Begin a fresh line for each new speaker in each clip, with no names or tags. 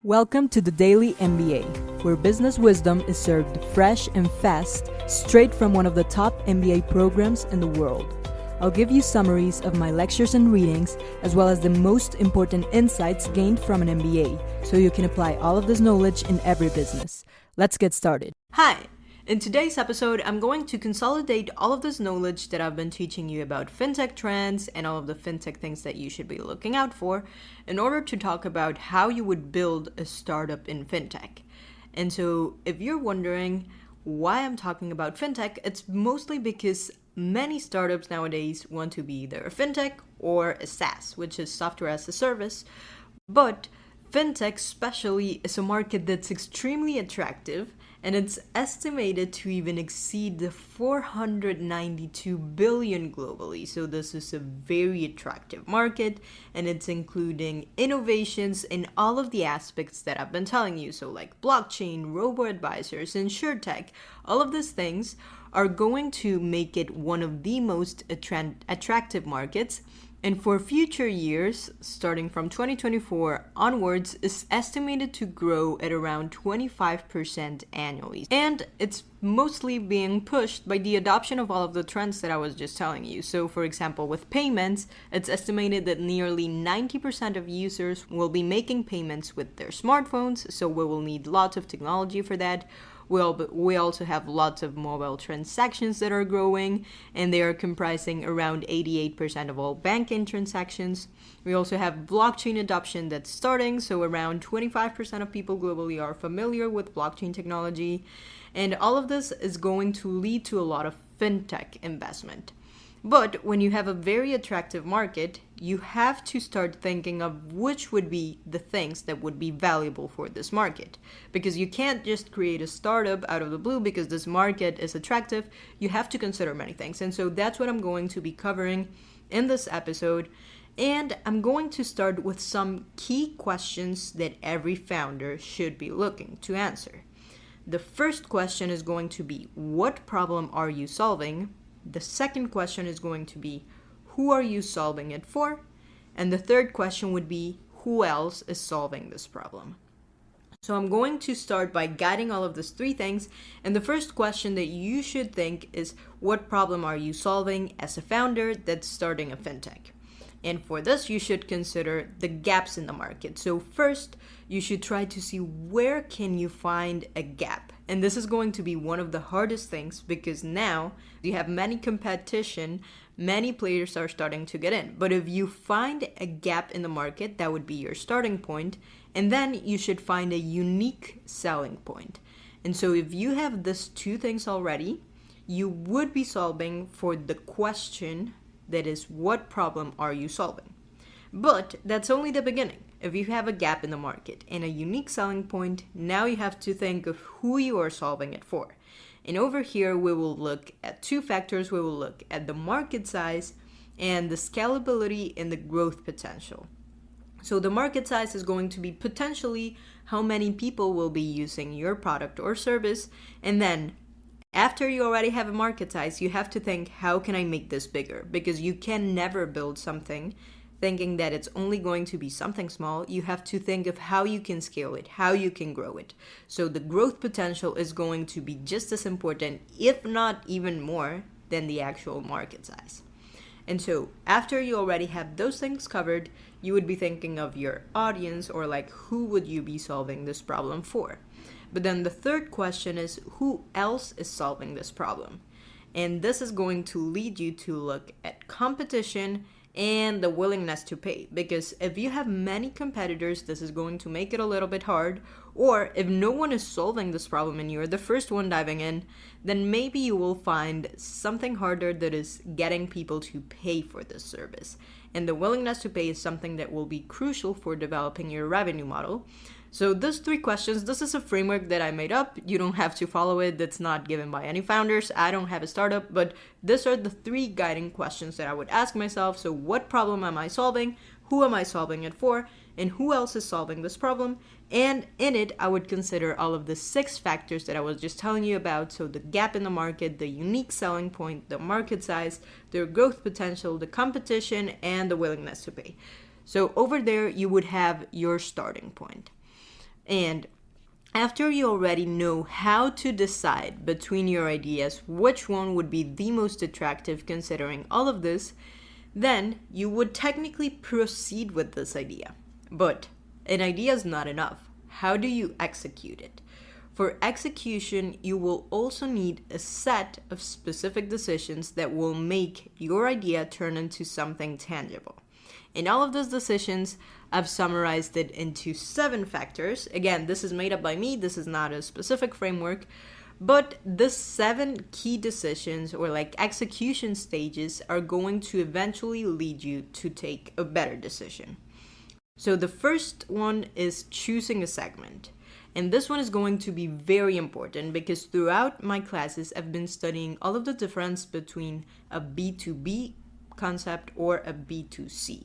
Welcome to the Daily MBA, where business wisdom is served fresh and fast, straight from one of the top MBA programs in the world. I'll give you summaries of my lectures and readings, as well as the most important insights gained from an MBA, so you can apply all of this knowledge in every business. Let's get started.
Hi! In today's episode, I'm going to consolidate all of this knowledge that I've been teaching you about FinTech trends and all of the FinTech things that you should be looking out for in order to talk about how you would build a startup in FinTech. And so if you're wondering why I'm talking about FinTech, it's mostly because many startups nowadays want to be either a FinTech or a SaaS, which is software as a service. But FinTech especially is a market that's extremely attractive, and it's estimated to even exceed the 492 billion globally. So this is a very attractive market, and it's including innovations in all of the aspects that I've been telling you. So like blockchain, robo-advisors, insurtech, all of these things are going to make it one of the most attractive markets. And for future years, starting from 2024 onwards, is estimated to grow at around 25% annually. And it's mostly being pushed by the adoption of all of the trends that I was just telling you. So for example, with payments, it's estimated that nearly 90% of users will be making payments with their smartphones. So we will need lots of technology for that. We also have lots of mobile transactions that are growing, and they are comprising around 88% of all banking transactions. We also have blockchain adoption that's starting, so around 25% of people globally are familiar with blockchain technology. And all of this is going to lead to a lot of fintech investment. But when you have a very attractive market, you have to start thinking of which would be the things that would be valuable for this market. Because you can't just create a startup out of the blue because this market is attractive. You have to consider many things. And so that's what I'm going to be covering in this episode. And I'm going to start with some key questions that every founder should be looking to answer. The first question is going to be, what problem are you solving? The second question is going to be, who are you solving it for? And the third question would be, who else is solving this problem? So I'm going to start by guiding all of these three things. And the first question that you should think is, what problem are you solving as a founder that's starting a fintech? And for this, you should consider the gaps in the market. So first, you should try to see where can you find a gap. And this is going to be one of the hardest things because now you have many competition, many players are starting to get in. But if you find a gap in the market, that would be your starting point. And then you should find a unique selling point. And so if you have these two things already, you would be solving for the question that is, what problem are you solving? But that's only the beginning. If you have a gap in the market and a unique selling point, now you have to think of who you are solving it for. And over here, we will look at two factors. We will look at the market size and the scalability and the growth potential. So the market size is going to be potentially how many people will be using your product or service. And then after you already have a market size, you have to think, how can I make this bigger? Because you can never build something thinking that it's only going to be something small. You have to think of how you can scale it, how you can grow it. So the growth potential is going to be just as important, if not even more, than the actual market size. And so after you already have those things covered, you would be thinking of your audience, or like, who would you be solving this problem for? But then the third question is, who else is solving this problem? And this is going to lead you to look at competition and the willingness to pay. Because if you have many competitors, this is going to make it a little bit hard. Or if no one is solving this problem and you're the first one diving in, then maybe you will find something harder, that is getting people to pay for this service. And the willingness to pay is something that will be crucial for developing your revenue model. So those three questions, this is a framework that I made up. You don't have to follow it. That's not given by any founders. I don't have a startup, but these are the three guiding questions that I would ask myself. So what problem am I solving? Who am I solving it for? And who else is solving this problem? And in it, I would consider all of the 6 factors that I was just telling you about. So the gap in the market, the unique selling point, the market size, the growth potential, the competition, and the willingness to pay. So over there, you would have your starting point. And after you already know how to decide between your ideas which one would be the most attractive considering all of this, then you would technically proceed with this idea. But an idea is not enough. How do you execute it? For execution, you will also need a set of specific decisions that will make your idea turn into something tangible. And all of those decisions, I've summarized it into 7 factors. Again, this is made up by me. This is not a specific framework. But the 7 key decisions or execution stages are going to eventually lead you to take a better decision. So the first one is choosing a segment. And this one is going to be very important because throughout my classes, I've been studying all of the difference between a B2B concept or a B2C.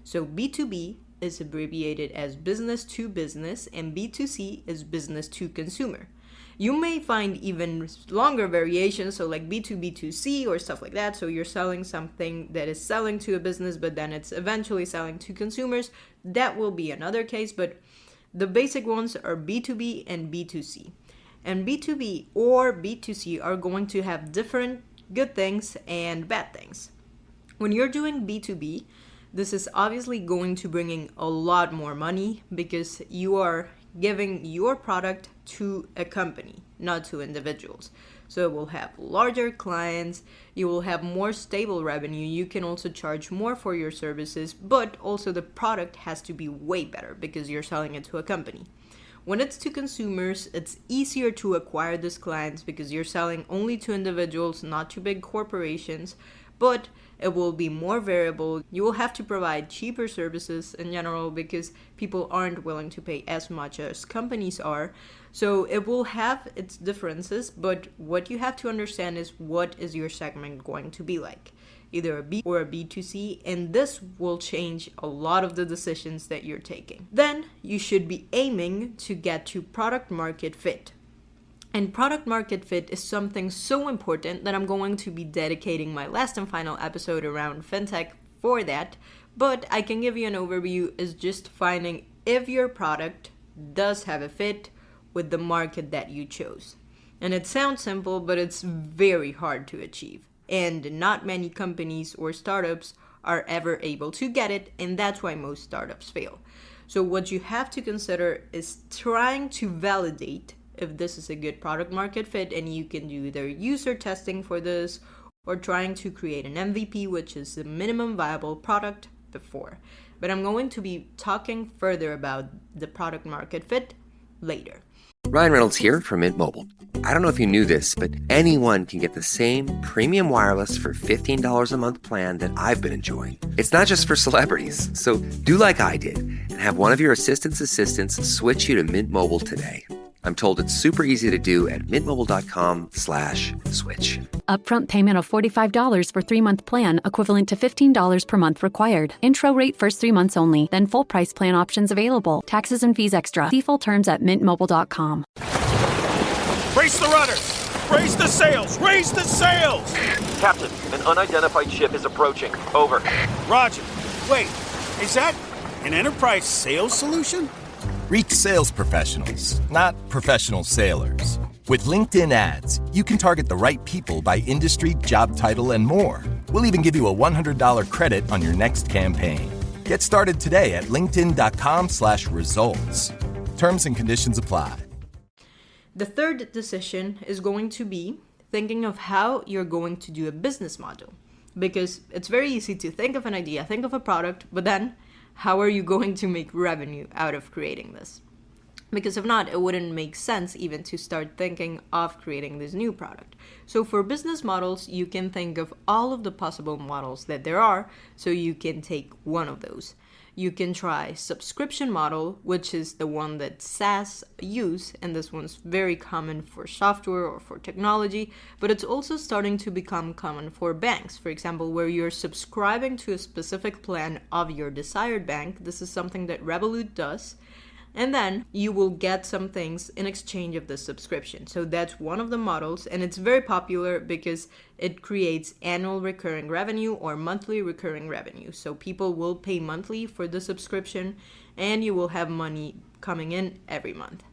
So B2B is abbreviated as business to business and B2C is business to consumer. You may find even longer variations, so like B2B2C or stuff like that. So you're selling something that is selling to a business, but then it's eventually selling to consumers. That will be another case, but the basic ones are B2B and B2C. And B2B or B2C are going to have different good things and bad things. When you're doing B2B, this is obviously going to bring in a lot more money because you are giving your product to a company, not to individuals. So it will have larger clients, you will have more stable revenue, you can also charge more for your services, but also the product has to be way better because you're selling it to a company. When it's to consumers, it's easier to acquire these clients because you're selling only to individuals, not to big corporations, but it will be more variable. You will have to provide cheaper services in general because people aren't willing to pay as much as companies are. So it will have its differences, but what you have to understand is what is your segment going to be like, either a B or a B2C, and this will change a lot of the decisions that you're taking. Then you should be aiming to get to product market fit. And product market fit is something so important that I'm going to be dedicating my last and final episode around FinTech for that. But I can give you an overview is just finding if your product does have a fit with the market that you chose. And it sounds simple, but it's very hard to achieve. And not many companies or startups are ever able to get it, and that's why most startups fail. So what you have to consider is trying to validate if this is a good product market fit, and you can do either user testing for this or trying to create an MVP, which is the minimum viable product before. But I'm going to be talking further about the product market fit later.
Ryan Reynolds here from Mint Mobile. I don't know if you knew this, but anyone can get the same premium wireless for $15 a month plan that I've been enjoying. It's not just for celebrities. So do like I did and have one of your assistants switch you to Mint Mobile today. I'm told it's super easy to do at mintmobile.com/switch.
Upfront payment of $45 for 3-month plan, equivalent to $15 per month required. Intro rate first 3 months only, then full price plan options available. Taxes and fees extra. See full terms at mintmobile.com.
Brace the rudders! Raise the sails! Raise the sails!
Captain, an unidentified ship is approaching. Over.
Roger. Wait, is that an enterprise sales solution?
Reach sales professionals, not professional sailors. With LinkedIn ads, you can target the right people by industry, job title, and more. We'll even give you a $100 credit on your next campaign. Get started today at linkedin.com/results. Terms and conditions apply.
The third decision is going to be thinking of how you're going to do a business model. Because it's very easy to think of an idea, think of a product, but then how are you going to make revenue out of creating this? Because if not, it wouldn't make sense even to start thinking of creating this new product. So for business models, you can think of all of the possible models that there are, so you can take one of those. You can try subscription model, which is the one that SaaS use, and this one's very common for software or for technology, but it's also starting to become common for banks. For example, where you're subscribing to a specific plan of your desired bank. This is something that Revolut does. And then you will get some things in exchange of the subscription. So that's one of the models, and it's very popular because it creates annual recurring revenue or monthly recurring revenue. So people will pay monthly for the subscription, and you will have money coming in every month.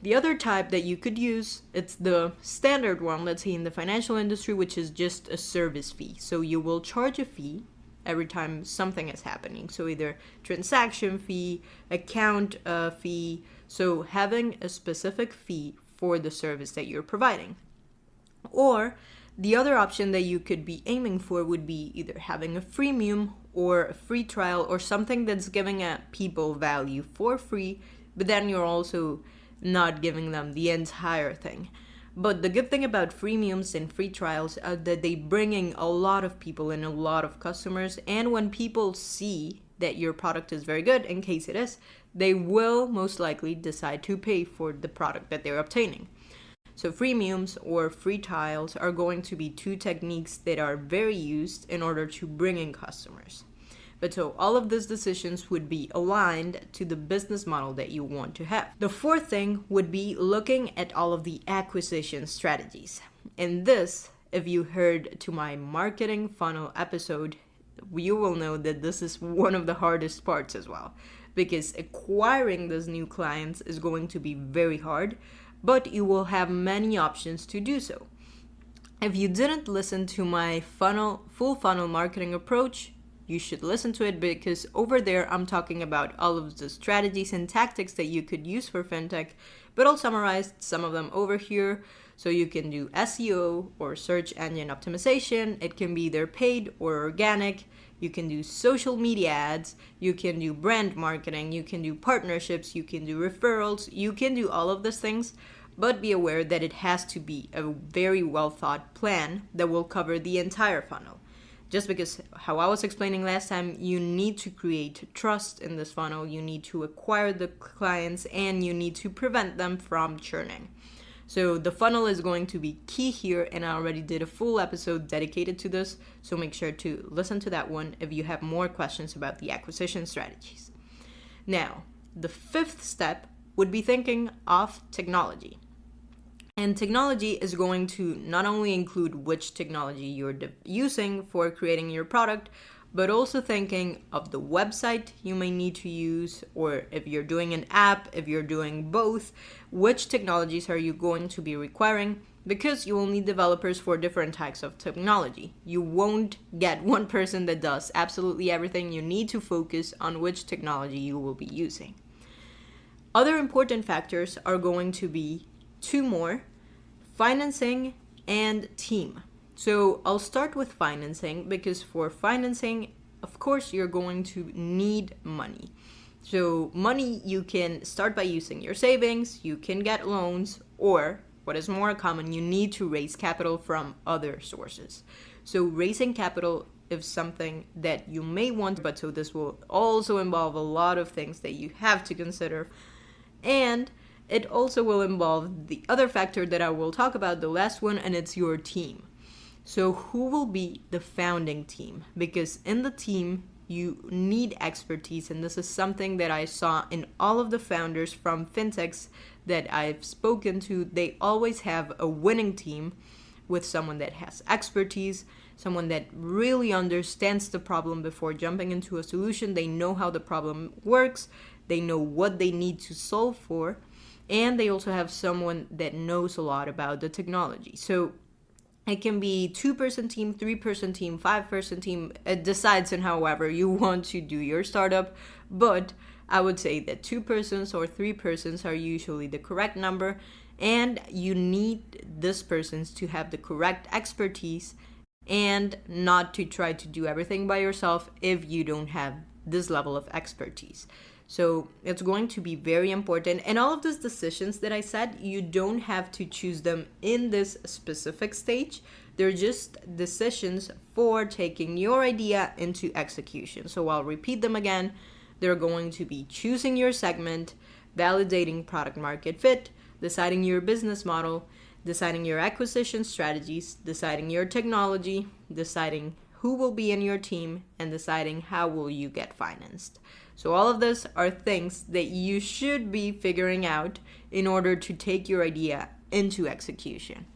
The other type that you could use, it's the standard one, let's say in the financial industry, which is just a service fee. So you will charge a fee every time something is happening. So either transaction fee, account fee. So having a specific fee for the service that you're providing. Or the other option that you could be aiming for would be either having a freemium or a free trial or something that's giving people value for free, but then you're also not giving them the entire thing. But the good thing about freemiums and free trials are that they bring in a lot of people and a lot of customers, and when people see that your product is very good, in case it is, they will most likely decide to pay for the product that they're obtaining. So freemiums or free trials are going to be two techniques that are very used in order to bring in customers. But so all of these decisions would be aligned to the business model that you want to have. The fourth thing would be looking at all of the acquisition strategies. And this, if you heard to my marketing funnel episode, you will know that this is one of the hardest parts as well, because acquiring those new clients is going to be very hard, but you will have many options to do so. If you didn't listen to my full funnel marketing approach, you should listen to it, because over there I'm talking about all of the strategies and tactics that you could use for fintech, but I'll summarize some of them over here. So you can do SEO or search engine optimization. It can be either paid or organic. You can do social media ads. You can do brand marketing. You can do partnerships. You can do referrals. You can do all of these things, but be aware that it has to be a very well thought plan that will cover the entire funnel. Just because, how I was explaining last time, you need to create trust in this funnel, you need to acquire the clients, and you need to prevent them from churning. So the funnel is going to be key here, and I already did a full episode dedicated to this, so make sure to listen to that one if you have more questions about the acquisition strategies. Now, the fifth step would be thinking of technology. And technology is going to not only include which technology you're using for creating your product, but also thinking of the website you may need to use, or if you're doing an app, if you're doing both, which technologies are you going to be requiring, because you will need developers for different types of technology. You won't get one person that does absolutely everything. You need to focus on which technology you will be using. Other important factors are going to be two more: financing and team. So I'll start with financing, because for financing, of course, you're going to need money. So money, you can start by using your savings, you can get loans, or what is more common, you need to raise capital from other sources. So raising capital is something that you may want, but so this will also involve a lot of things that you have to consider. And it also will involve the other factor that I will talk about, the last one, and it's your team. So who will be the founding team? Because in the team, you need expertise, and this is something that I saw in all of the founders from fintechs that I've spoken to. They always have a winning team with someone that has expertise, someone that really understands the problem before jumping into a solution. They know how the problem works, they know what they need to solve for, and they also have someone that knows a lot about the technology. So it can be 2-person team, 3-person team, 5-person team. It decides on however you want to do your startup. But I would say that 2 persons or 3 persons are usually the correct number. And you need these persons to have the correct expertise and not to try to do everything by yourself if you don't have this level of expertise. So it's going to be very important. And all of these decisions that I said, you don't have to choose them in this specific stage. They're just decisions for taking your idea into execution. So I'll repeat them again. They're going to be choosing your segment, validating product market fit, deciding your business model, deciding your acquisition strategies, deciding your technology, deciding who will be in your team, and deciding how will you get financed. So all of this are things that you should be figuring out in order to take your idea into execution.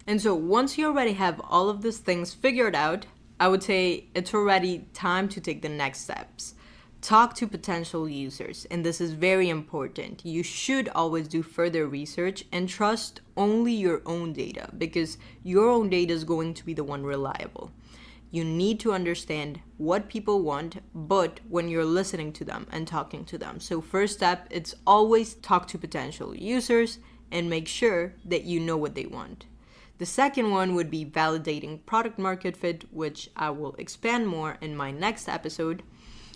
And so once you already have all of these things figured out, I would say it's already time to take the next steps. talk to potential users, and this is very important. You should always do further research and trust only your own data, because your own data is going to be the one reliable. You need to understand what people want, but when you're listening to them and talking to them. So first step, it's always talk to potential users and make sure that you know what they want. The second one would be validating product market fit, which I will expand more in my next episode.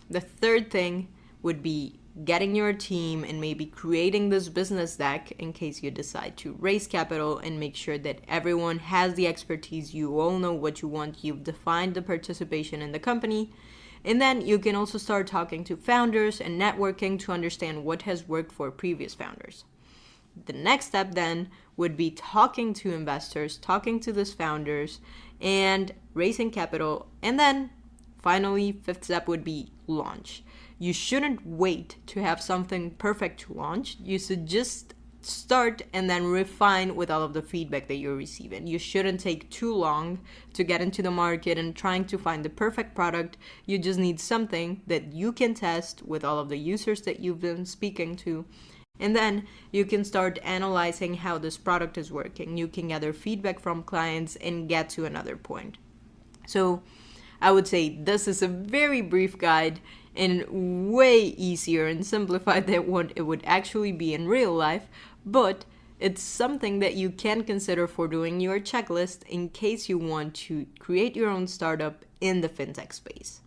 The third thing would be getting your team and maybe creating this business deck in case you decide to raise capital, and make sure that everyone has the expertise. You all know what you want. You've defined the participation in the company. And then you can also start talking to founders and networking to understand what has worked for previous founders. The next step then would be talking to investors, talking to these founders, and raising capital. And then finally, fifth step would be launch. You shouldn't wait to have something perfect to launch. You should just start and then refine with all of the feedback that you're receiving. You shouldn't take too long to get into the market and trying to find the perfect product. You just need something that you can test with all of the users that you've been speaking to. And then you can start analyzing how this product is working. You can gather feedback from clients and get to another point. So I would say this is a very brief guide and way easier and simplified than what it would actually be in real life, but it's something that you can consider for doing your checklist in case you want to create your own startup in the fintech space.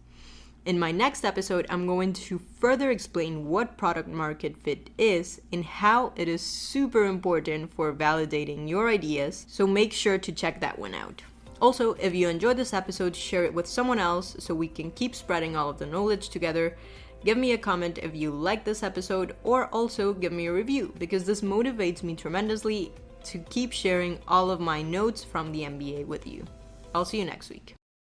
In my next episode, I'm going to further explain what product market fit is and how it is super important for validating your ideas, so make sure to check that one out. Also, if you enjoyed this episode, share it with someone else so we can keep spreading all of the knowledge together. Give me a comment if you like this episode, or also give me a review, because this motivates me tremendously to keep sharing all of my notes from the MBA with you. I'll see you next week.